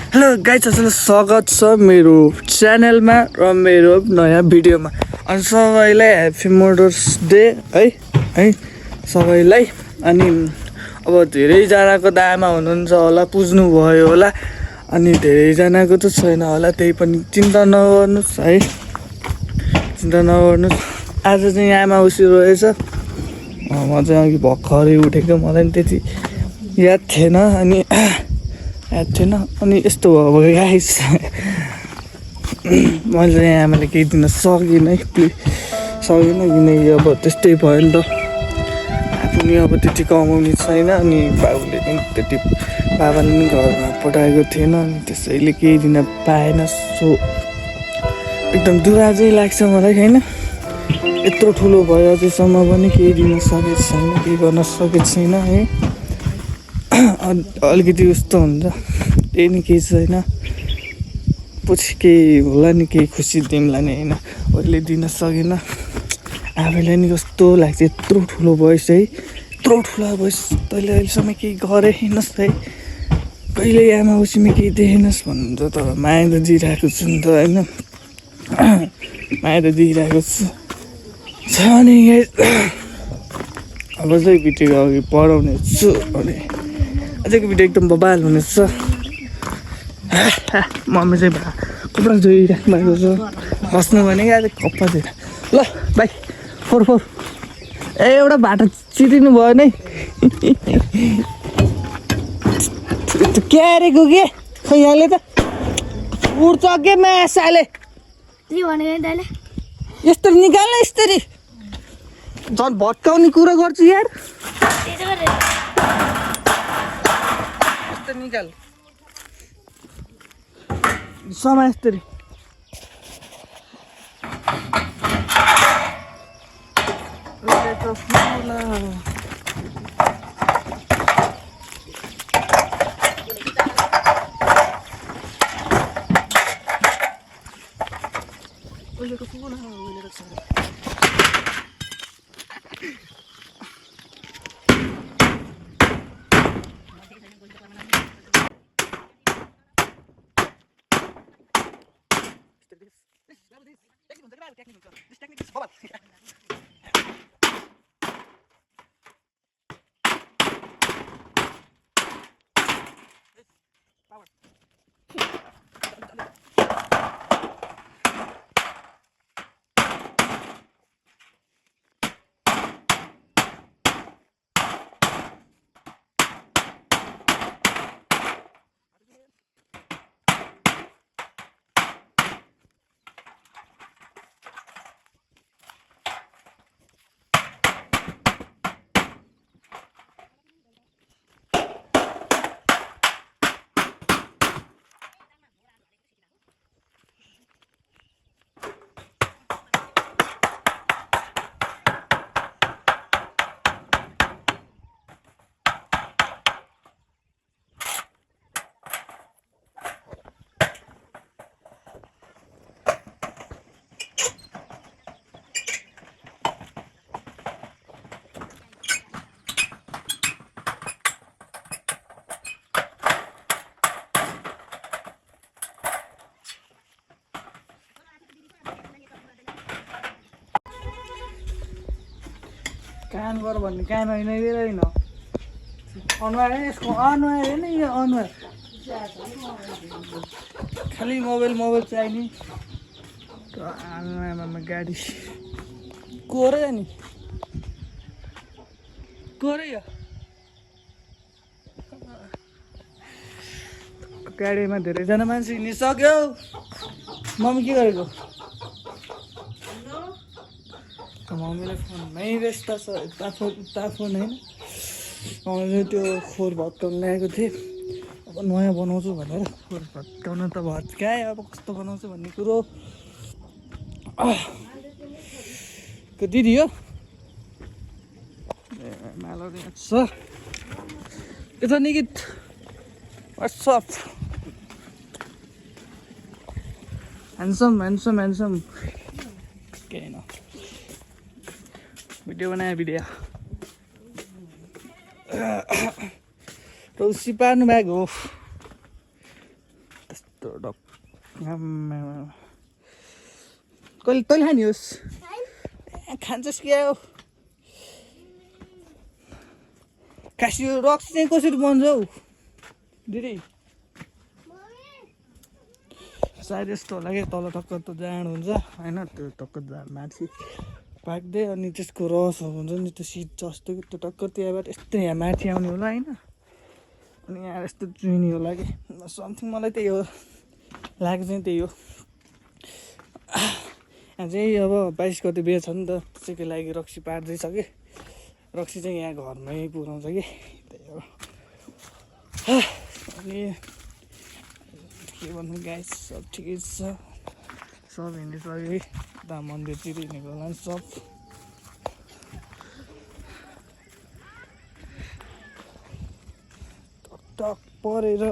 Hello guys, हजुरलाई स्वागत छ मेरो च्यानलमा र मेरो नयाँ भिडियोमा। अनि सबैलाई ह्याप्पी मदर्स डे है सबैलाई। अनि अब धेरैजनाको त आमा हुनुहुन्छ होला, पुज्नु भयो होला, अनि धेरैजनाको त छैन होला, त्यही पनि चिन्ता नगर्नुहोस् है, चिन्ता नगर्नुहोस्। आज चाहिँ आमा उसी रहेछ। म चाहिँ अघि भर्खरै उठेको, मलाई पनि त्यति याद थिएन अनि यस्तो भयो गाइस। मैले चाहिँ आमाले केही दिन सकिनँ किनकि अब त्यस्तै भयो नि त। आफू नि अब त्यति कमाउने छैन, अनि बाबुले पनि त्यति, बाबाले पनि घरमा पठाएको थिएन, अनि त्यसैले केही दिन पाएन। सो एकदम दुःख चाहिँ लाग्छ मलाई होइन। यत्रो ठुलो भयो अझैसम्म पनि केही दिन सकेको छैन, केही गर्न सकेको छैन है। अलिकति उस्तो हुन्छ, त्यही नि केही छैन, पछि केही होला नि, केही खुसी तिमीलाई नि होइन। अहिले दिन सकेन, आफैलाई नि कस्तो लाग्छ। यत्रो ठुलो भएछ है, यत्रो ठुलो भएछ, तैँले अहिलेसम्म केही गरेनस् है, कहिले आमा उसीमा केही देखेनस् भन्नुहुन्छ। तर माया त दिइरहेको छु नि त होइन, माया त दिइरहेको छु छ नि। अब चाहिँ भिडियो अघि पढाउने छु, अनि आजको भिडियो एकदम बबाल हुनेछ। मम्मी चाहिँ कपडा धोइराख्नु भएको छ, बस्नु भनेको आज कपडा धोएर। ल भाइ फोर एउटा भाटा चिरिनु भयो नै। क्यारेको के खै यहाँले त उड्छ के मासाले यस्तो निकाल्न, यस्तरी झन् भट्काउने कुरा गर्छु यार। यस्तो निकाल समा यस्तरी। कान गर भन्ने कान होइन, होइन अनुहार यसको अनुहार होइन, यो अनुहार खालि मोबाइल चाहिने। आमामा गाडी कोरै नि कोरै यो गाडीमा धेरैजना मान्छे हिँडिसक्यो। मम्मी के गरेको? मम्मीलाई फोनमै व्यस्त छ, उता फोन होइन। मैले त्यो खोर भत्काउनु ल्याएको थिएँ, अब नयाँ बनाउँछु भनेर। खोर भत्काउन त भत्काएँ, अब कस्तो बनाउँछु भन्ने कुरो त्यो दिदी हो। ए माला छ के छ निकित, व्हाट्सअप ह्यान्डसम के होइन। भिडियो बनायो भिडियो रौसी पार्नु भएको हो। यस्तो डक कहिले तैँले खाने होस् खान्छस् क्या हो खास यो रक्सी चाहिँ कसरी बन्छ हौ दिदी सायद यस्तो होला कि तल टक्क त जाँड हुन्छ होइन त्यो टक्क जाँड माथि पाक्दै अनि त्यसको रसहरू हुन्छ नि त्यो सिड जस्तो कि त्यो टक्क त्यहाँबाट यस्तो यहाँ माथि आउने होला होइन अनि यहाँ यस्तो चुइने होला कि समथिङ मलाई त्यही हो लाग्छ चाहिँ त्यही हो यहाँ चाहिँ अब 22 गते बिहे छ नि त त्यसैको लागि रक्सी पार्दैछ कि रक्सी चाहिँ यहाँ घरमै पुऱ्याउँछ कि त्यही हो अनि के भन्नु गाइस सब ठिकै छ सब हिँडिसक्यो उता मन्दिरतिर हिँडेको होला नि सब टक परेर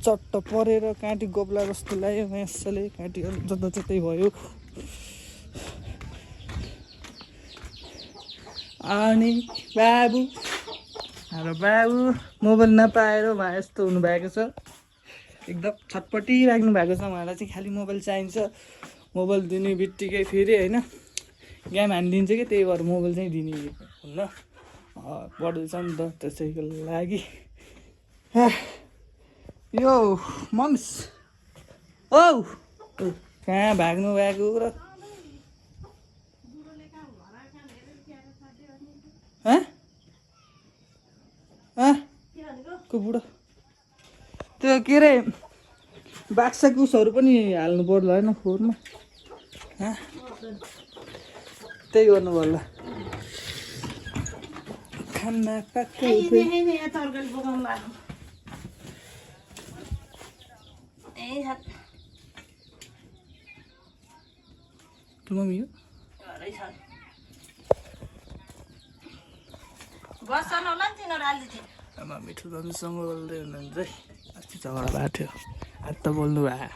चट्ट परेर काँटी गोप्ला जस्तो लाग्यो यसले काँटीहरू जताततै भयो अनि बाबु हाम्रो बाबु मोबाइल नपाएर उहाँ यस्तो हुनुभएको छ एकदम छटपटी राख्नु भएको छ उहाँलाई चाहिँ खालि मोबाइल चाहिन्छ मोबाइल दिने बित्तिकै फेरि होइन गेम हानिदिन्छ कि त्यही भएर मोबाइल चाहिँ दिने हुन्न पढ्दैछ नि त त्यसैको लागि यो मम्स औ कहाँ भाग्नु भएको र को बुढो त्यो के अरे बाक्सा कुसहरू पनि हाल्नु पर्ला होइन फोनमा त्यही गर्नु पर्ला खाना पाक्कै मम्मी हो आमा मिठो मम्मीसँग बोल्दै हुनुहुन्छ है अस्ति झगडा भएको थियो आज त बोल्नु भयो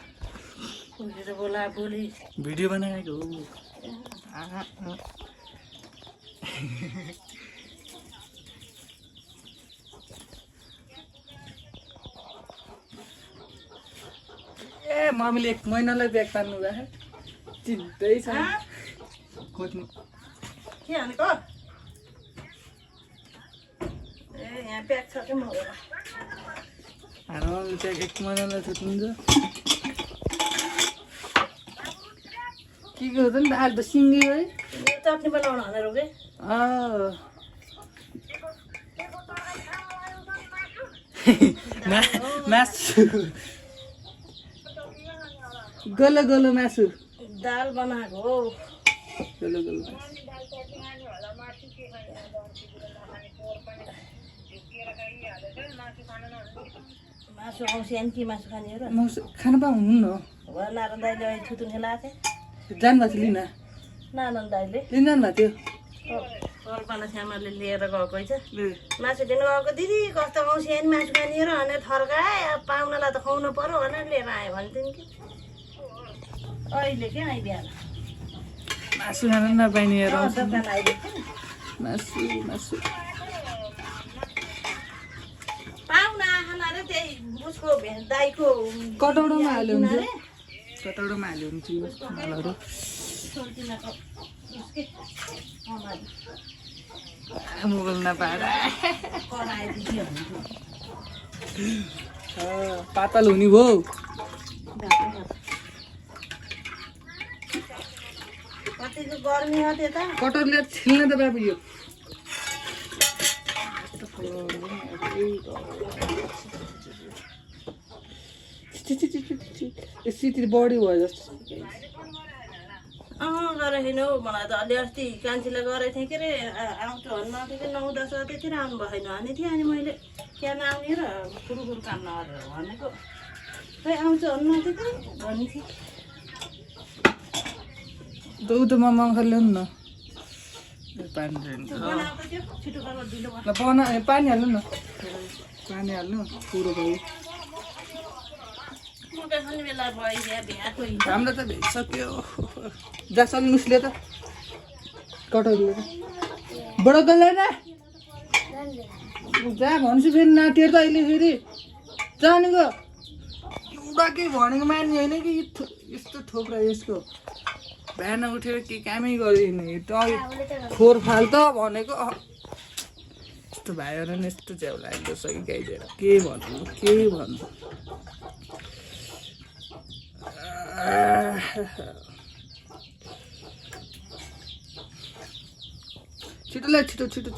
भिडियो बनाएको हो ए मम्मीले 1 महिनालाई ब्याग तान्नु भयो चिन्दै छ खोज्नु के हानेको यहाँ प्याक छ कि मगर हाम्रो चाहिँ 1 महिनालाई छुट्नुहुन्छ के गर्छ नि आज त सिङ्गी है चटनी बनाउन भनेर के मासु गलो गलो मासु दाल बनाएको हो गलो गलो मासु आउँछ कि मासु खाने हो र मासु खान पाउनु न नारायण दाइले अहिले छुतुन खेलाएको जानुभएको थियो लिन नारायण दाइले लिन जानुभएको थियो कल्पना श्यामाले लिएर गएको छ मासु लिनु गएको दिदी कस्तो आउँछ नि मासु खाने हो र भनेर थर्काए अब पाहुनालाई त खुवाउनु पर्यो भनेर लिएर आयो भन्थ्यो कि अहिले के आइ बिहान मासु खान नपाइने हेर दोकान आइदिएको मासु मासु पाहुना खाना र त्यही उसको दाइको कटौडामा हाल्यो हुन्छ कटौडामा हाल्यो हुन्छ यो मालहरू मोबाइल नपाएर पातल हुने भयो कतिको गर्मी हो त्यता कटौरले छिल्न त बाबु यो यति बढी भयो जस्तो गरेर हिँड्नु मलाई त अलि अस्ति कान्छीलाई गरेको थिएँ के अरे आउँछु भन्नु आएको थियो 9-10 गतेतिर आउनु भएन भने थिएँ अनि मैले क्या नआउने र कुरुकुरु काम नगरेर भनेको खै आउँछु भन्नु आएको थियो भन्ने थिएँ दुधमा मङ्खर ल्याउनु न पानी बनाएको थियो छिटो गरेर दिनु पानी हाल्नु न पानी हाल्नु पुरो भयो खाने बेला भइदियो भ्याएको हाम्रो त भइसक्यो जा सल्नुसले त कटौरीले त बडो गल्ला न जा भन्छु फेरि नातिहरू त अहिले फेरि जानेको पुरा केही भनेको मान्ने होइन कि यस्तो थोप्रा यसको बिहान उठेर के कामै गरिने खोर फाल त भनेको यस्तो भाइहरू नि यस्तो च्याउ लाग्दो छ कि गाइदिएर के भन्नु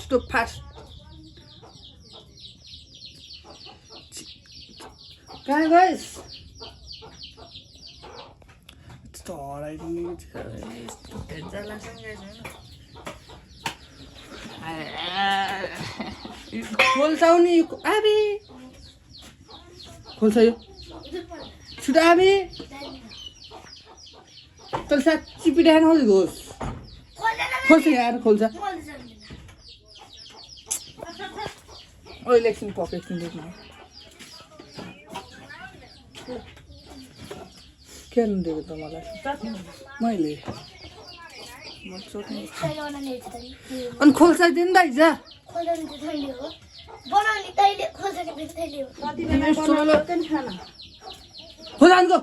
छिटो फास्ट कहाँ गइस यस्तो हराइदिने यस्तो ढेन्चा लाग्छ नि खोल्छौ नि आबी खोल्छ यो छिटो आबी तल साँच्ची पिटाएर नहोस् घोस् खोल्छ यहाँ खोल्छ अहिले एकछिन पकेट्नु देख्नु किन दिएको त मलाई मैले अनि खोल्छाइदिनु त हिजो खोल्छानको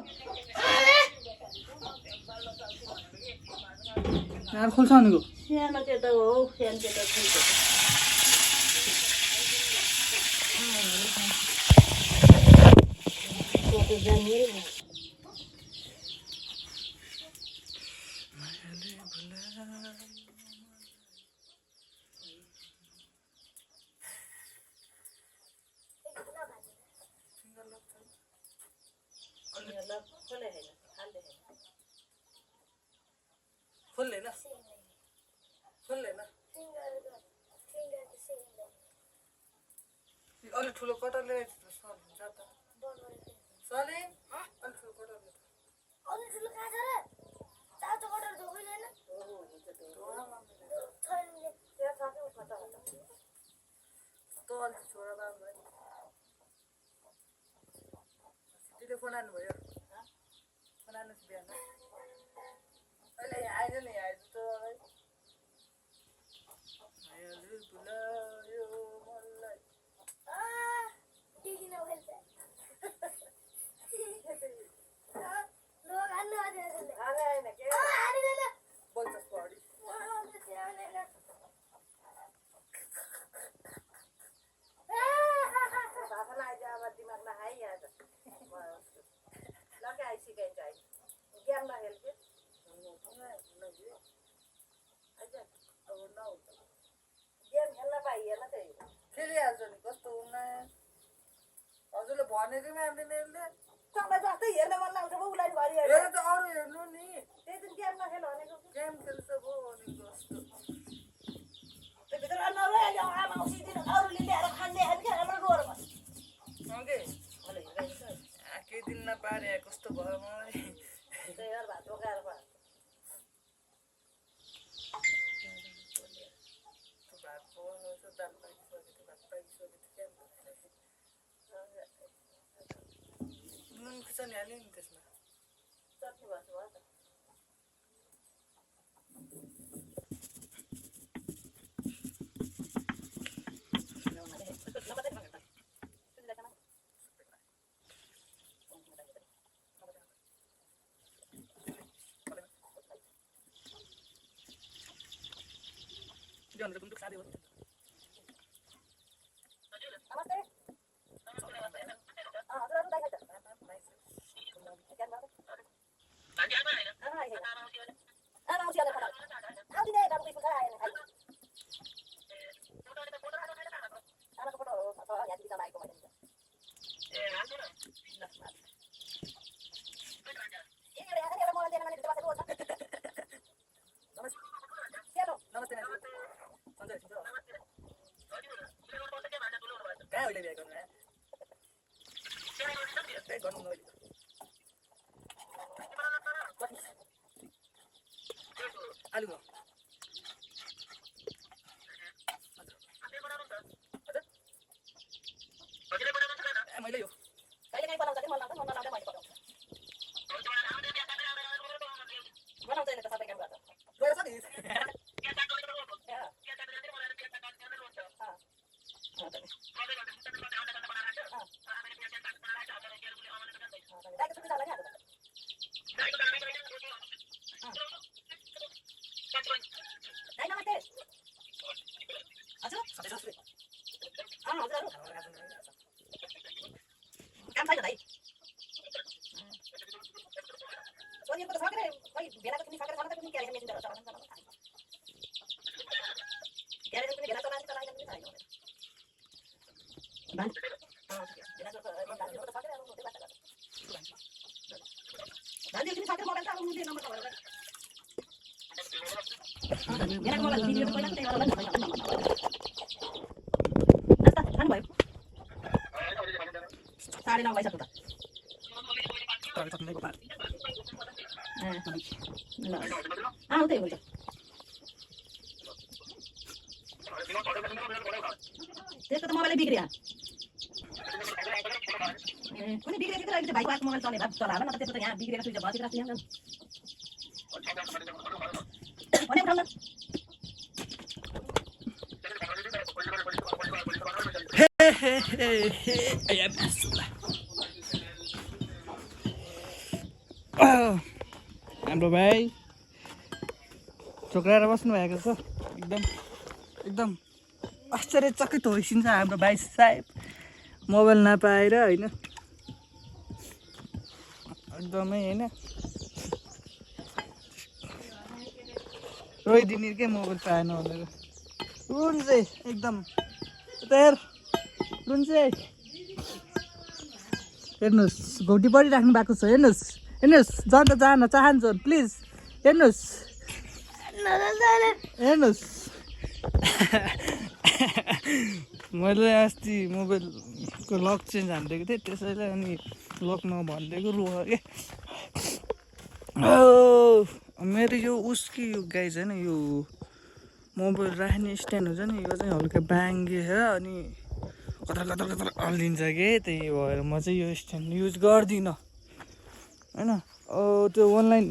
यहाँ खोल्छ भनेको सानो त्यो त हो सानो त्यो त खोल्छ खोल्दैन अलिक ठुलो कटरले सले अलिक ठुलो कटरले छोरा बाबुलाई सिटीले फोन आउनु भयो फोन आउनु बिहान अहिले आएन नि आएछ त बुलायो मलाई बोल्छस् पढी भाषा आइज अब दिमागमा आइहाल्छ लगे आइ सिकाइन्छ आइ ज्ञान नहेल के गेम खेल्न पाइएन त्यही खेलिहाल्छ नि कस्तो हुन्न हजुरले भनेको मान्दैन यसले तपाईँ जस्तै हेर्न मन लाग्छ पो उसलाई घरि हेर्नु त अरू हेर्नु नि त्यही दिन गेम नखेल भनेको गेम खेल्छ पो भनेको जस्तो त्यो भित्र नरोइहाल्यो आमा उसिदिन अरूले ल्याएर खाने खाने हाम्रो डोर बस सँगै केही दिन नपारे कस्तो भयो मलाई त्यही भएर भात पकाएर पा खुर्सानी हाल्यो नि त्यसमा चट्नी भन्छु भयो त साथी हो नमस्ते आलु हो मैले यो कहिले काहीँ बनाउँछ कि मन लाग्छ मन नलाउँदै मैले बनाउँछु बनाउँदैन त सबै काम गर्छ गएर छ नि साढे 9 भइसक्यो त त्यही हुन्छ त्यसको त मोबाइलै बिग्रियो कुनै बिग्रेको त अहिले भाइको आफ्नो मोबाइल चलेर चला होला न त त्यसको त यहाँ बिग्रेको सुइच भएछ राख्नु यहाँ भने उठाउन हाम्रो भाइ छोक्राएर बस्नु भएको छ एकदम आश्चर्यचकित होइसिन्छ हाम्रो भाइ साहेब मोबाइल नपाएर होइन एकदमै होइन रोइदिने के मोबाइल पाएन भनेर रुन्छ एकदम हेर रुन्छ हेर्नुहोस् घोटी परिराख्नु भएको छ हेर्नुहोस् जान त जान चाहन्छ प्लिज हेर्नुहोस् मैले अस्ति मोबाइलको लक चेन्ज हानिदिएको थिएँ त्यसैले अनि लक नभनिदिएको रुह के मेरो यो उसकी यो गाई छैन यो मोबाइल राख्ने स्ट्यान्ड हुन्छ नि यो चाहिँ हल्का बाङ्गेर अनि कतार अल्लिन्छ कि त्यही भएर म चाहिँ यो स्ट्यान्ड युज गर्दिनँ होइन त्यो अनलाइन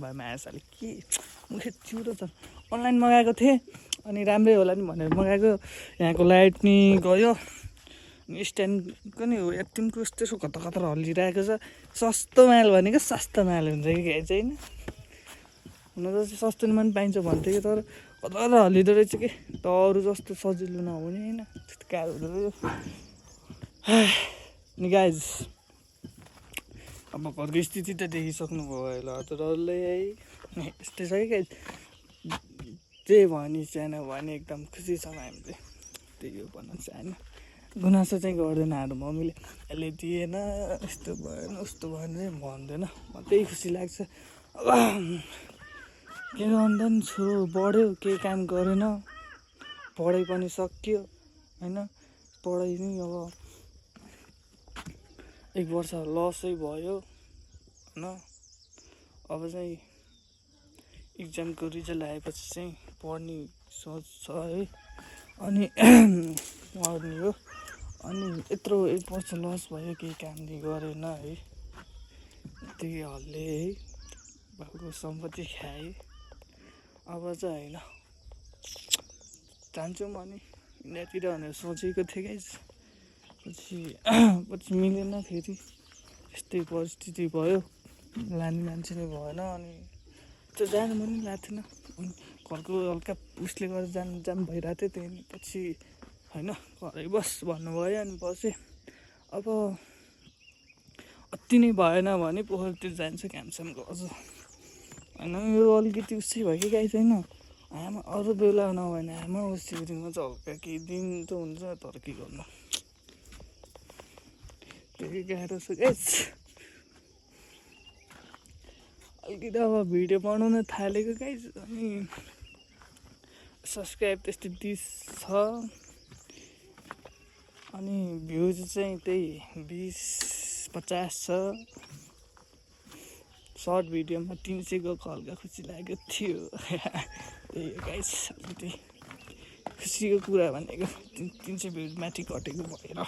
भएमा आएछ अलिक के मुखे चिउरो छ अनलाइन मगाएको थिएँ अनि राम्रै होला नि भनेर मगाएको यहाँको लाइट नि गयो स्ट्यान्डको नि हो एक्टिङको त्यसो कता हल्लिरहेको छ सस्तो माल भनेको सस्तो माल हुन्छ कि गाई चाहिँ होइन हुन त सस्तोमा पनि पाइन्छ भन्थ्यो कि तर कता हल्लिँदो रहेछ कि त अरू जस्तो सजिलो नहुने होइन त्यस्तो गाह्रो हुँदो रहेछ नि गाइज अब घरको स्थिति त देखिसक्नुभयो होला त डल्लै है यस्तै छ कि गाइज जे भने सानो भने एकदम खुसी छौँ हामी चाहिँ त्यही हो भन्न चाहेन गुनासो चाहिँ गर्दैन हाम्रो मम्मीले यसले दिएन यस्तो भएन उस्तो भएन चाहिँ भन्दैन म त्यही खुसी लाग्छ अब के गर्दा पनि छोरो बढ्यो केही काम गरेन पढाइ पनि सकियो होइन पढाइ नि अब 1 वर्ष लसै भयो होइन अब चाहिँ इक्जामको रिजल्ट आएपछि चाहिँ पढ्ने सोच छ है अनि पढ्ने हो अनि यत्रो 1 वर्ष लस भयो केही काम नि गरेन है त्यही हल्ले है बाबुको सम्पत्ति खाएँ अब चाहिँ होइन जान्छु म नि इन्डियातिर भनेर सोचेको थिएँ गाइस पछि मिलेन फेरि यस्तै परिस्थिति भयो लाने मान्छे नै भएन अनि त्यो जानु पनि लागेको थिएन घरको हल्का उसले गर्दा जाम भइरहेको थियो त्यहाँदेखि पछि होइन घरै बस भन्नुभयो अनि बसेँ अब अति नै भएन भने पोखरीतिर जान्छ कामसाम गर्छ होइन यो अलिकति उसै भयो कि गाई छैन आमा अरू बेला नभएन आमा सिउरीमा चाहिँ हल्का केही दिन त हुन्छ तर के गर्नु त्यही गाह्रो छ गाइस अलिकति अब भिडियो बनाउन थालेको गाइस अनि सब्सक्राइब त्यस्तै 30 छ अनि भ्युज चाहिँ त्यही 20-50 छ सर्ट भिडियोमा 300 गएको हल्का खुसी लागेको थियो त्यही हो गाइस अलिकति खुसीको कुरा भनेको 300 भ्युज माथि घटेको भएर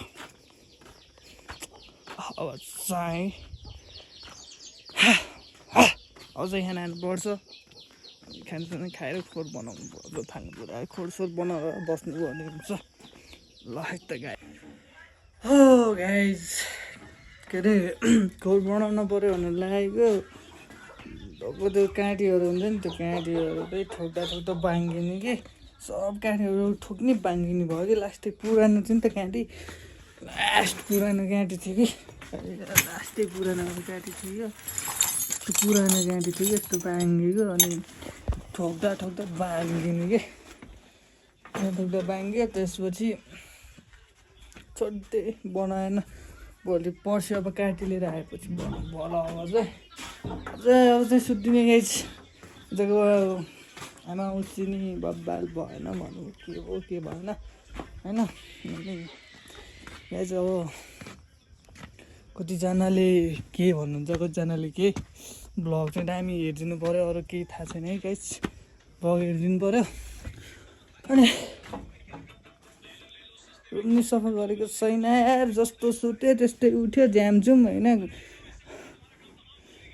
अब चाहिँ अझै खाना पर्छ खानसाना खाएर खोर बनाउनु पर्छ थाल्नु कुरा खोरसोर बनाएर बस्नु पर्ने हुन्छ ल त गाई हो गाइज के अरे खोर बनाउनु पऱ्यो भनेर लागेको अब त्यो काँटीहरू हुन्छ नि त्यो काँटीहरू चाहिँ ठोक्दा बाङ्गिने कि सब काँटीहरू ठोक्ने बाङ्गिने भयो कि लास्टै पुरानो थियो नि त काँटी लास्ट पुरानो काँटी थियो कि लास्टै पुरानो काँटी थियो त्यो पुरानो काँटी थियो कि यस्तो बाङ्गेको अनि ठोक्दा बाङ्गिने कि ठोक्दा बाङ्ग्यो त्यसपछि छोड्दै बनाएन भोलि पर्सि अब काटी लिएर आएपछि भल अब चाहिँ सुत्दिने गाइज जग्गा आमा उसिनी बब्बाल भएन भन्नु के हो के भएन होइन गाइज अब कतिजनाले के भन्नुहुन्छ कतिजनाले के भ्लग चाहिँ दामी हेरिदिनु पऱ्यो अरू केही थाहा छैन है गाइज भ्लग हेरिदिनु पऱ्यो अनि रुम नि सफा गरेको छैन यार जस्तो सुत्यो त्यस्तै उठ्यो झ्यामझुम होइन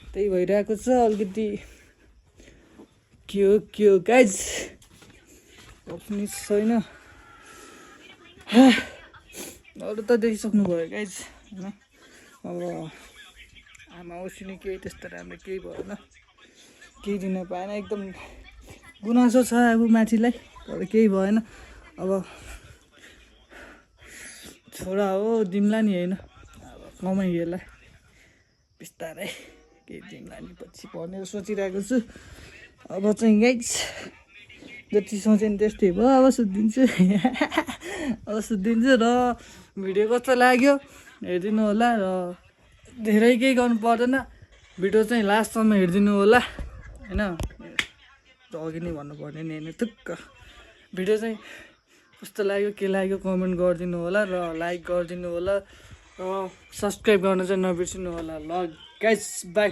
त्यही भइरहेको छ अलिकति के हो गाइज पनि छैन अरू त देखिसक्नु भयो गाइज होइन अब आमा उसिनी केही त्यस्तो राम्रो केही भएन केही दिन पाएन एकदम गुनासो छ अब माथिलाई तर केही भएन अब छोरा हो दिम्ला नि होइन अब कमाइएला बिस्तारै केही दिम्ला नि पछि भनेर सोचिरहेको छु अब चाहिँ गाइज जति सोचेँ नि त्यस्तै भयो अब सुत्दिन्छु र भिडियो कस्तो लाग्यो हेरिदिनु होला र धेरै केही गर्नु पर्दैन भिडियो चाहिँ लास्टसम्म हेरिदिनु होला होइन अघि नै भन्नुपर्ने नि होइन टुक्क भिडियो चाहिँ कस्तो लाग्यो के लाग्यो कमेन्ट गरिदिनु होला र लाइक गरिदिनु होला र सब्सक्राइब गर्न चाहिँ नबिर्सिनु होला ल गाइज बाई